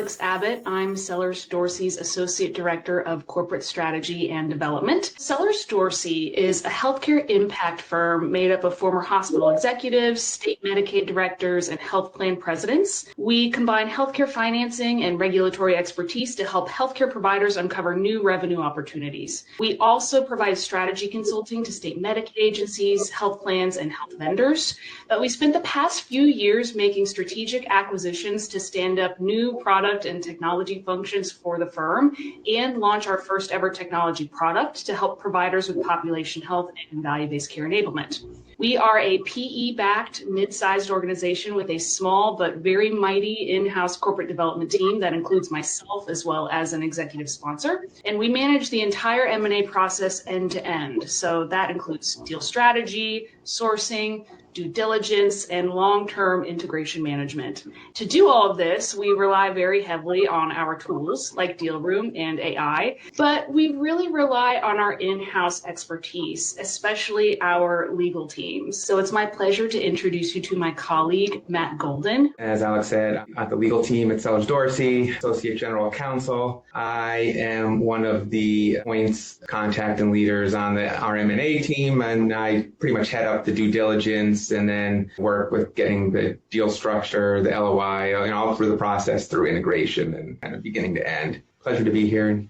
Alex Abbott. I'm Sellers Dorsey's Associate Director of Corporate Strategy and Development. Sellers Dorsey is a healthcare impact firm made up of former hospital executives, state Medicaid directors, and health plan presidents. We combine healthcare financing and regulatory expertise to help healthcare providers uncover new revenue opportunities. We also provide strategy consulting to state Medicaid agencies, health plans, and health vendors. We spent the past few years making strategic acquisitions to stand up new product and technology functions for the firm and launch our first ever technology product to help providers with population health and value-based care enablement. We are a PE-backed, mid-sized organization with a small but very mighty in-house corporate development team that includes myself as well as an executive sponsor. And we manage the entire M&A process end-to-end. So that includes deal strategy, sourcing, due diligence, and long-term integration management. To do all of this, we rely very heavily on our tools like DealRoom and AI, but we really rely on our in-house expertise, especially our legal teams. So it's my pleasure to introduce you to my colleague, Matt Golden. As Alex said, I'm at the legal team at Sellers Dorsey, Associate General Counsel. I am one of the points contact and leaders on our M&A team, and I pretty much head up the due diligence and then work with getting the deal structure, the LOI, all through the process through integration and kind of beginning to end. Pleasure to be here.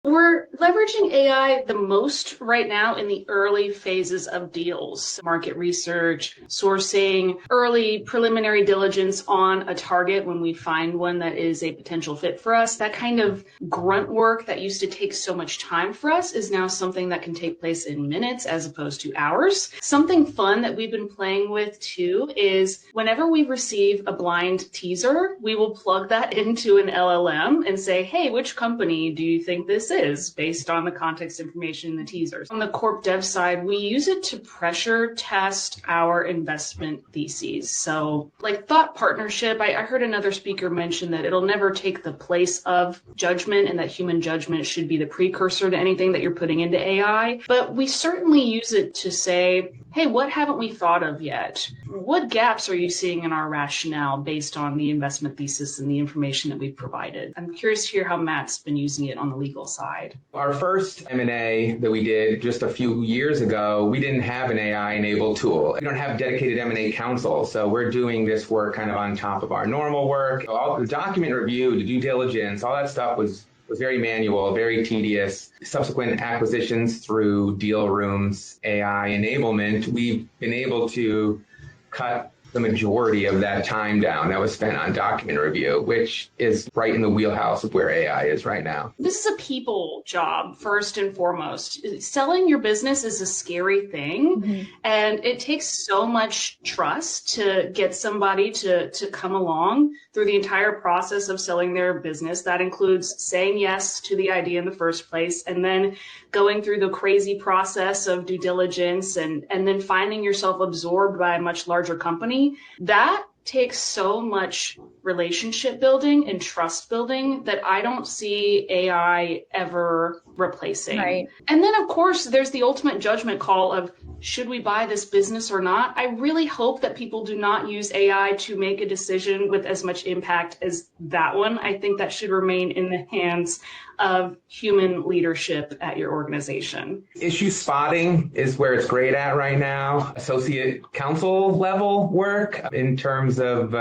We're leveraging AI the most right now in the early phases of deals, market research, sourcing, early preliminary diligence on a target when we find one that is a potential fit for us. That kind of grunt work that used to take so much time for us is now something that can take place in minutes as opposed to hours. Something fun that we've been playing with too is whenever we receive a blind teaser, we will plug that into an LLM and say, hey, which company do you think this is based on the context information in the teasers. On the corp dev side, we use it to pressure test our investment theses. So like thought partnership, I heard another speaker mention that it'll never take the place of judgment and that human judgment should be the precursor to anything that you're putting into AI. But we certainly use it to say, hey, what haven't we thought of yet? What gaps are you seeing in our rationale based on the investment thesis and the information that we've provided? I'm curious to hear how Matt's been using it on the legal side. Our first M&A that we did just a few years ago, we didn't have an AI-enabled tool. We don't have dedicated M&A counsel, so we're doing this work kind of on top of our normal work. All the document review, the due diligence, all that stuff was very manual, very tedious. Subsequent acquisitions through DealRoom's AI enablement, we've been able to cut the majority of that time down that was spent on document review, which is right in the wheelhouse of where AI is right now. This is a people job, first and foremost. Selling your business is a scary thing, and it takes so much trust to get somebody to come along through the entire process of selling their business. That includes saying yes to the idea in the first place, and then going through the crazy process of due diligence and then finding yourself absorbed by a much larger company. That takes so much relationship building and trust building that I don't see AI ever replacing. Right. And then, of course, there's the ultimate judgment call of should we buy this business or not? I really hope that people do not use AI to make a decision with as much impact as that one. I think that should remain in the hands of human leadership at your organization. Issue spotting is where it's great at right now. Associate counsel level work in terms of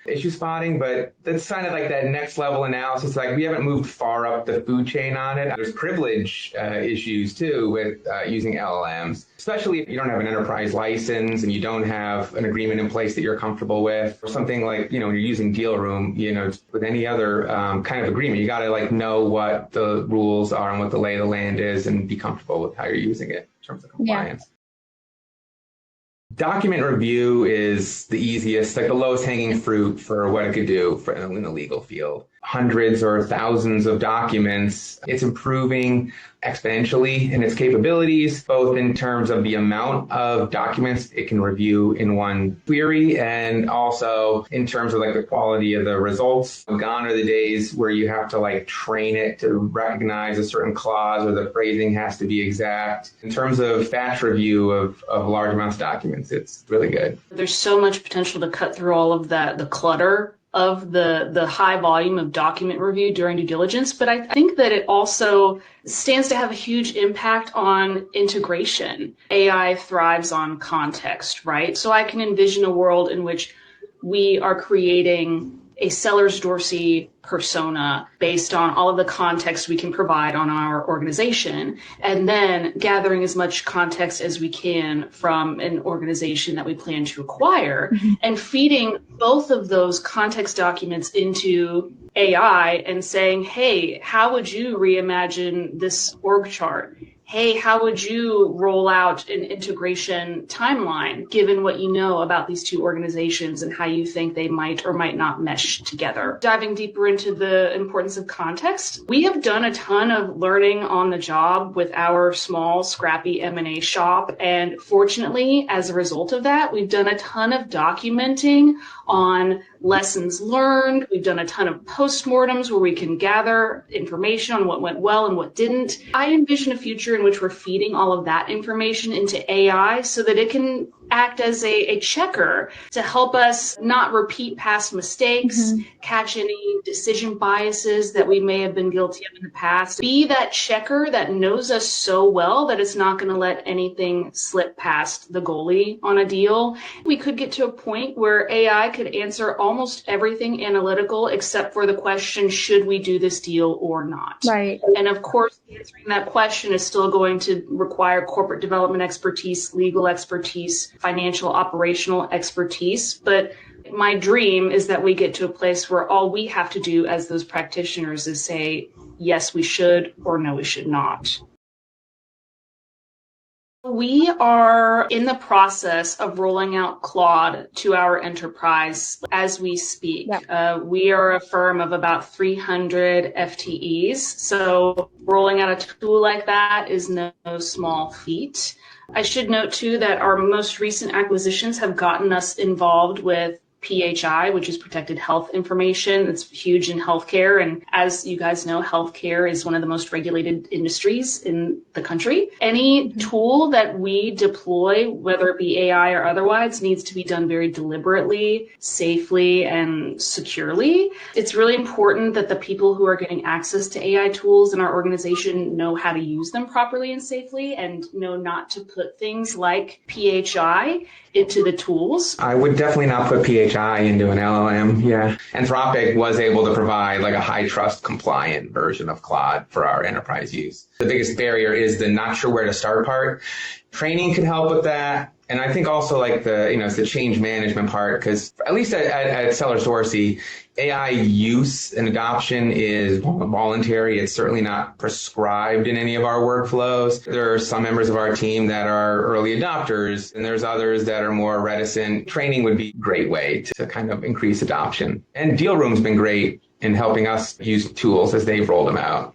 issue spotting, but that's kind of like that next level analysis. Like we haven't moved far up the food chain on it. There's privilege issues too with using LLMs, especially if you don't have an enterprise license and you don't have an agreement in place that you're comfortable with, or something like, when you're using DealRoom, with any other kind of agreement, you got to know what the rules are and what the lay of the land is and be comfortable with how you're using it in terms of compliance. Yeah. Document review is the easiest, like the lowest hanging fruit for what it could do in the legal field. Hundreds or thousands of documents. It's improving exponentially in its capabilities, both in terms of the amount of documents it can review in one query and also in terms of the quality of the results. Gone are the days where you have to train it to recognize a certain clause or the phrasing has to be exact. In terms of batch review of large amounts of documents, it's really good. There's so much potential to cut through all of that, the clutter of the high volume of document review during due diligence, but I think that it also stands to have a huge impact on integration. AI thrives on context, right? So I can envision a world in which we are creating a seller's Dorsey persona based on all of the context we can provide on our organization, and then gathering as much context as we can from an organization that we plan to acquire, and feeding both of those context documents into AI and saying, hey, how would you reimagine this org chart? Hey, how would you roll out an integration timeline given what you know about these two organizations and how you think they might or might not mesh together? Diving deeper into the importance of context, we have done a ton of learning on the job with our small, scrappy M&A shop. And fortunately, as a result of that, we've done a ton of documenting on lessons learned. We've done a ton of postmortems where we can gather information on what went well and what didn't. I envision a future in which we're feeding all of that information into AI so that it can act as a checker to help us not repeat past mistakes, catch any decision biases that we may have been guilty of in the past. Be that checker that knows us so well that it's not going to let anything slip past the goalie on a deal. We could get to a point where AI could answer almost everything analytical except for the question, should we do this deal or not? Right. And of course, answering that question is still going to require corporate development expertise, legal expertise, financial operational expertise. But my dream is that we get to a place where all we have to do as those practitioners is say, yes, we should, or no, we should not. We are in the process of rolling out Claude to our enterprise as we speak. Yep. We are a firm of about 300 FTEs. So rolling out a tool like that is no small feat. I should note, too, that our most recent acquisitions have gotten us involved with PHI, which is protected health information. It's huge in healthcare. And as you guys know, healthcare is one of the most regulated industries in the country. Any tool that we deploy, whether it be AI or otherwise, needs to be done very deliberately, safely, and securely. It's really important that the people who are getting access to AI tools in our organization know how to use them properly and safely and know not to put things like PHI into the tools. I would definitely not put PHI into an LLM. Yeah. Anthropic was able to provide like a high trust compliant version of Claude for our enterprise use. The biggest barrier is the not sure where to start part. Training could help with that. And I think also like it's the change management part, because at least at Sellers Dorsey, AI use and adoption is voluntary. It's certainly not prescribed in any of our workflows. There are some members of our team that are early adopters, and there's others that are more reticent. Training would be a great way to kind of increase adoption. And DealRoom's been great in helping us use tools as they've rolled them out.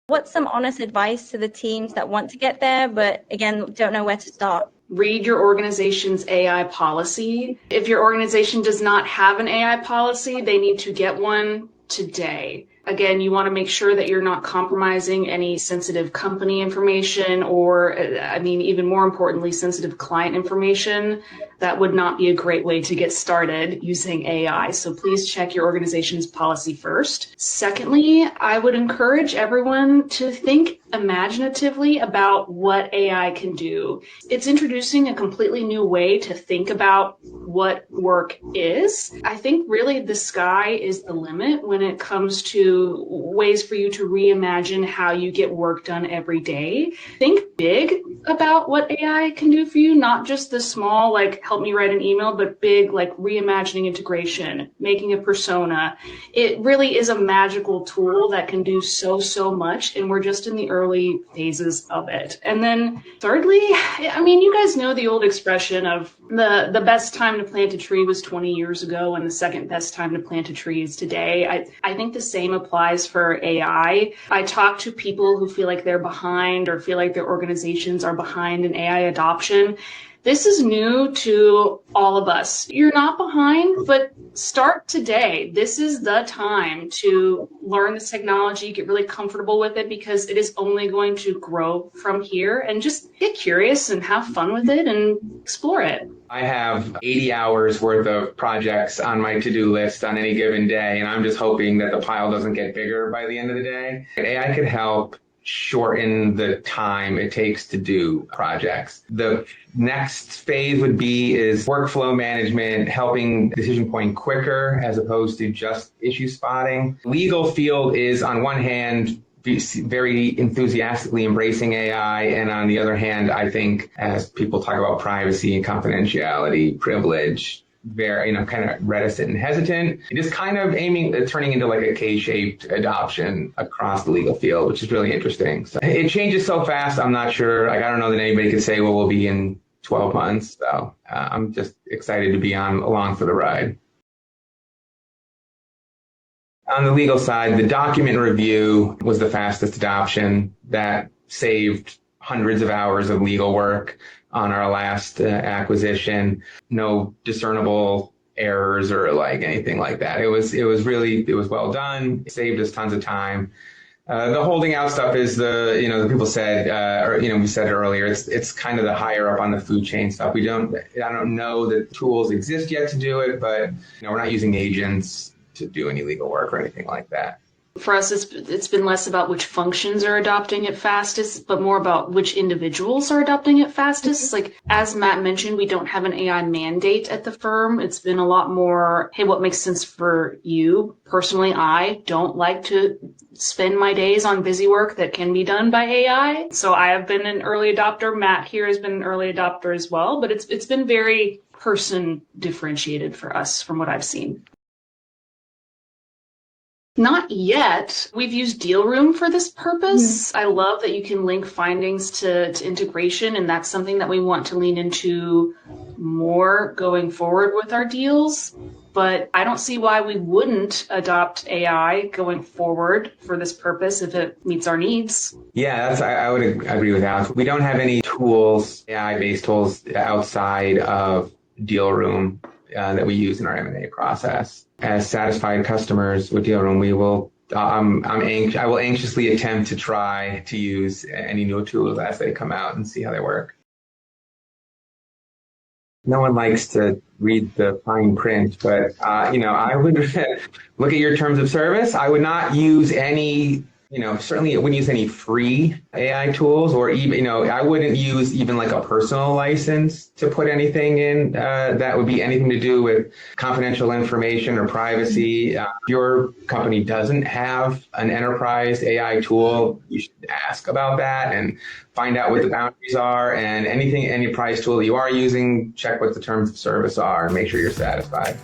What's some honest advice to the teams that want to get there, but again, don't know where to start? Read your organization's AI policy. If your organization does not have an AI policy, they need to get one today. Again, you want to make sure that you're not compromising any sensitive company information or, even more importantly, sensitive client information. That would not be a great way to get started using AI. So please check your organization's policy first. Secondly, I would encourage everyone to think imaginatively about what AI can do. It's introducing a completely new way to think about what work is. I think really the sky is the limit when it comes to ways for you to reimagine how you get work done every day. Think big about what AI can do for you, not just the small, like help me write an email, but big, like reimagining integration, making a persona. It really is a magical tool that can do so much, and we're just in the early phases of it. And then thirdly, you guys know the old expression of the best time to plant a tree was 20 years ago and the second best time to plant a tree is today. I think the same applies for AI. I talk to people who feel like they're behind or feel like their organizations are behind in AI adoption. This is new to all of us. You're not behind, but start today. This is the time to learn this technology, get really comfortable with it, because it is only going to grow from here. And just get curious and have fun with it and explore it. I have 80 hours worth of projects on my to-do list on any given day, and I'm just hoping that the pile doesn't get bigger by the end of the day. AI could help shorten the time it takes to do projects. The next phase would be workflow management, helping decision point quicker as opposed to just issue spotting. Legal field is, on one hand, very enthusiastically embracing AI, and on the other hand, I think as people talk about privacy and confidentiality, privilege, very, kind of reticent and hesitant. It is kind of turning into like a K-shaped adoption across the legal field, which is really interesting. So it changes so fast. I'm not sure. I don't know that anybody could say, well, we'll be in 12 months. So I'm just excited to be along for the ride. On the legal side, the document review was the fastest adoption. That saved hundreds of hours of legal work on our last acquisition. No discernible errors or anything like that. It was well done. It saved us tons of time. The holding out stuff is the people said, we said it earlier, it's kind of the higher up on the food chain stuff. I don't know that tools exist yet to do it, but we're not using agents to do any legal work or anything like that. For us, it's been less about which functions are adopting it fastest, but more about which individuals are adopting it fastest. As Matt mentioned, we don't have an AI mandate at the firm. It's been a lot more, hey, what makes sense for you? Personally, I don't like to spend my days on busy work that can be done by AI. So I have been an early adopter. Matt here has been an early adopter as well, but it's been very person differentiated for us from what I've seen. Not yet. We've used DealRoom for this purpose. I love that you can link findings to integration, and that's something that we want to lean into more going forward with our deals. But I don't see why we wouldn't adopt AI going forward for this purpose if it meets our needs. Yeah, I would agree with Alex. We don't have any tools, AI-based tools, outside of DealRoom that we use in our M&A process. As satisfied customers with DealRoom, I will anxiously attempt to try to use any new tools as they come out and see how they work. No one likes to read the fine print, but I would look at your terms of service. I would not use any. Certainly I wouldn't use any free AI tools, or even, I wouldn't use even a personal license to put anything in that would be anything to do with confidential information or privacy. If your company doesn't have an enterprise AI tool, you should ask about that and find out what the boundaries are, and any enterprise tool that you are using, check what the terms of service are and make sure you're satisfied.